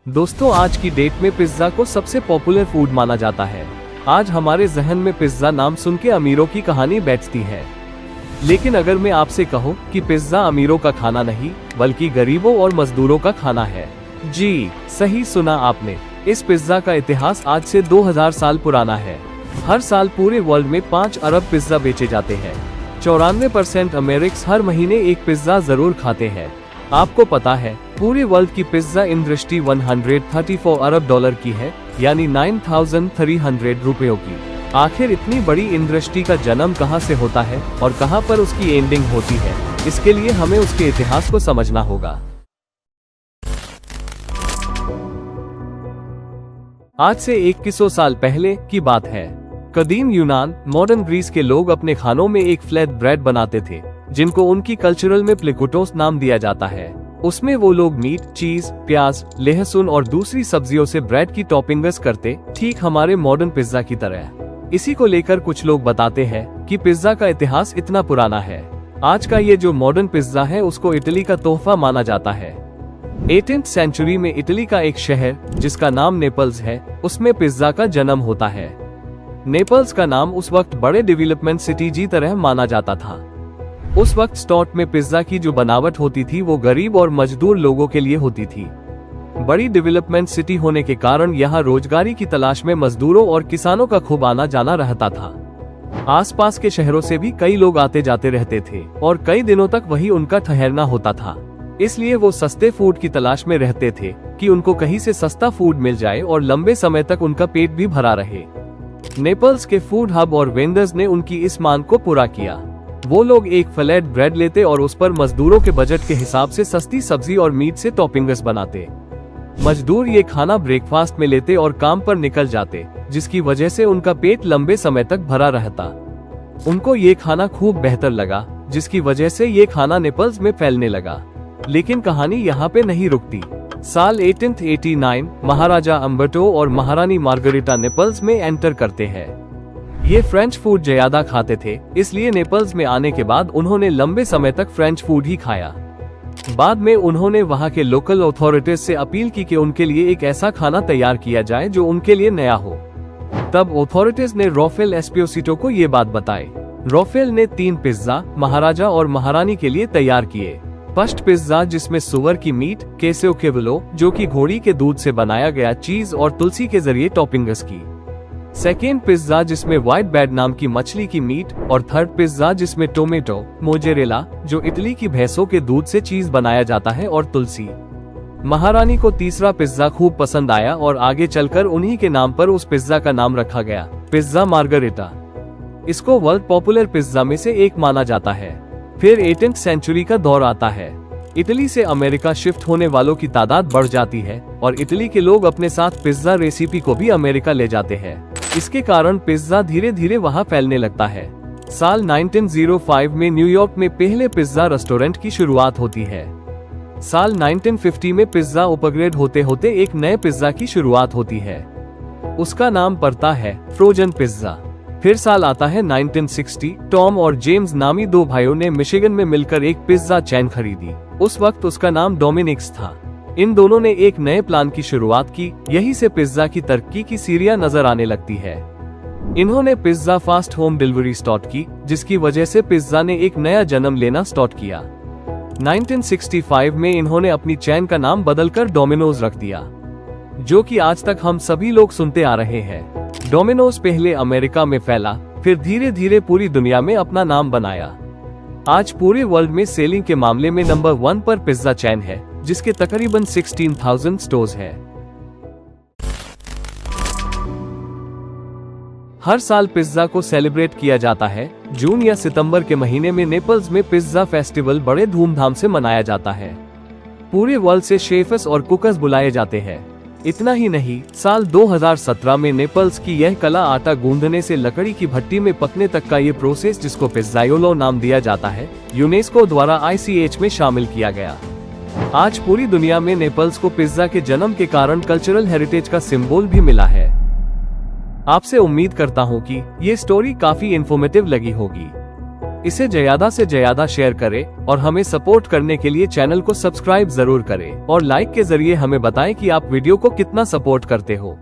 दोस्तों, आज की डेट में पिज्जा को सबसे पॉपुलर फूड माना जाता है। आज हमारे जहन में पिज्जा नाम सुन के अमीरों की कहानी बैठती है। लेकिन अगर मैं आपसे कहूं कि पिज्जा अमीरों का खाना नहीं बल्कि गरीबों और मजदूरों का खाना है, जी सही सुना आपने। इस पिज्जा का इतिहास आज से 2000 साल पुराना है। हर साल पूरे वर्ल्ड में 5 अरब पिज्जा बेचे जाते हैं। 94% अमेरिक्स हर महीने एक पिज्जा जरूर खाते हैं। आपको पता है पूरे वर्ल्ड की पिज्जा इंडस्ट्री 134 अरब डॉलर की है, यानी 9,300 रुपयों की। आखिर इतनी बड़ी इंडस्ट्री का जन्म कहां से होता है और कहां पर उसकी एंडिंग होती है, इसके लिए हमें उसके इतिहास को समझना होगा। आज से 2100 साल पहले की बात है। कदीम यूनान, मॉडर्न ग्रीस के लोग अपने खानों में एक फ्लैट ब्रेड बनाते थे, जिनको उनकी कल्चरल में प्लिकुटोस नाम दिया जाता है। उसमें वो लोग मीट, चीज, प्याज, लहसुन और दूसरी सब्जियों से ब्रेड की टॉपिंग्स करते, ठीक हमारे मॉडर्न पिज्जा की तरह। इसी को लेकर कुछ लोग बताते हैं कि पिज्जा का इतिहास इतना पुराना है। आज का ये जो मॉडर्न पिज्जा है उसको इटली का तोहफा माना जाता है। 18th सेंचुरी में इटली का एक शहर जिसका नाम नेपल्स है, उसमें पिज्जा का जन्म होता है। नेपल्स का नाम उस वक्त बड़े डेवलपमेंट सिटी की तरह माना जाता था। उस वक्त स्टॉट में पिज्जा की जो बनावट होती थी वो गरीब और मजदूर लोगों के लिए होती थी। बड़ी डेवलपमेंट सिटी होने के कारण यहाँ रोजगारी की तलाश में मजदूरों और किसानों का खूब आना जाना रहता था। आसपास के शहरों से भी कई लोग आते जाते रहते थे और कई दिनों तक वही उनका ठहरना होता था। इसलिए वो सस्ते फूड की तलाश में रहते थे कि उनको कहीं से सस्ता फूड मिल जाए और लंबे समय तक उनका पेट भी भरा रहे। नेपल्स के फूड हब और वेंडर्स ने उनकी इस मांग को पूरा किया। वो लोग एक फ्लैट ब्रेड लेते और उस पर मजदूरों के बजट के हिसाब से सस्ती सब्जी और मीट से टॉपिंग्स बनाते। मजदूर ये खाना ब्रेकफास्ट में लेते और काम पर निकल जाते, जिसकी वजह से उनका पेट लंबे समय तक भरा रहता। उनको ये खाना खूब बेहतर लगा, जिसकी वजह से ये खाना नेपल्स में फैलने लगा। लेकिन कहानी यहाँ पे नहीं रुकती। साल 1889 महाराजा अम्बर्टो और महारानी मार्गरेटा नेपल्स में एंटर करते हैं। ये फ्रेंच फूड ज्यादा खाते थे, इसलिए नेपल्स में आने के बाद उन्होंने लंबे समय तक फ्रेंच फूड ही खाया। बाद में उन्होंने वहाँ के लोकल अथॉरिटीज से अपील की कि उनके लिए एक ऐसा खाना तैयार किया जाए जो उनके लिए नया हो। तब अथॉरिटीज ने राफेल एस्पोसितो को ये बात बताई। राफेल ने 3 पिज्जा महाराजा और महारानी के लिए तैयार किए। फर्स्ट पिज्जा जिसमें सुअर की मीट, केसो केवलो जो कि घोड़ी के दूध से बनाया गया चीज और तुलसी के जरिए टॉपिंग्स की। सेकेंड पिज्जा जिसमें व्हाइट बैड नाम की मछली की मीट और थर्ड पिज्जा जिसमें टोमेटो, मोजेरेला जो इटली की भैंसों के दूध से चीज बनाया जाता है और तुलसी। महारानी को तीसरा पिज्जा खूब पसंद आया और आगे चलकर उन्हीं के नाम पर उस पिज्जा का नाम रखा गया, पिज्जा मार्गरेटा। इसको वर्ल्ड पॉपुलर पिज्जा में से एक माना जाता है। फिर 18th सेंचुरी का दौर आता है। इटली से अमेरिका शिफ्ट होने वालों की तादाद बढ़ जाती है और इटली के लोग अपने साथ पिज्जा रेसिपी को भी अमेरिका ले जाते हैं। इसके कारण पिज्जा धीरे धीरे वहाँ फैलने लगता है। साल 1905 में न्यूयॉर्क में पहले पिज्जा रेस्टोरेंट की शुरुआत होती है। साल 1950 में पिज्जा उपग्रेड होते होते एक नए पिज्जा की शुरुआत होती है। उसका नाम पड़ता है फ्रोजन पिज्जा। फिर साल आता है 1960। टॉम और जेम्स नामी 2 भाइयों ने मिशिगन में मिलकर एक पिज्जा चेन खरीदी। उस वक्त उसका नाम डोमिनिक्स था। इन दोनों ने एक नए प्लान की शुरुआत की। यही से पिज्जा की तरक्की की सीढ़ियां नजर आने लगती है। इन्होंने pizza fast home delivery start की, जिसकी वजह से पिज्जा ने एक नया जन्म लेना स्टार्ट किया। 1965 में इन्होंने अपनी चेन का नाम बदलकर डोमिनोज रख दिया, जो कि आज तक हम सभी लोग सुनते आ रहे हैं। डोमिनोज पहले अमेरिका में फैला, फिर धीरे धीरे पूरी दुनिया में अपना नाम बनाया। आज पूरे वर्ल्ड में सेलिंग के मामले में नंबर 1 पर पिज्जा चेन है, जिसके तकरीबन 16,000 स्टोर्स है। हर साल पिज्जा को सेलिब्रेट किया जाता है। जून या सितंबर के महीने में नेपल्स में पिज्जा फेस्टिवल बड़े धूमधाम से मनाया जाता है। पूरे वर्ल्ड से शेफ्स और कुकर्स बुलाए जाते हैं। इतना ही नहीं, साल 2017 में नेपल्स की यह कला आटा गूंदने से लकड़ी की भट्टी में पकने तक का ये प्रोसेस, जिसको पिज़्ज़ाइयोलो नाम दिया जाता है, यूनेस्को द्वारा ICH में शामिल किया गया। आज पूरी दुनिया में नेपल्स को पिज्जा के जन्म के कारण कल्चरल हेरिटेज का सिंबल भी मिला है। आपसे उम्मीद करता हूँ कि ये स्टोरी काफी इंफॉर्मेटिव लगी होगी। इसे ज्यादा से ज्यादा शेयर करें और हमें सपोर्ट करने के लिए चैनल को सब्सक्राइब जरूर करें और लाइक के जरिए हमें बताएं कि आप वीडियो को कितना सपोर्ट करते हो।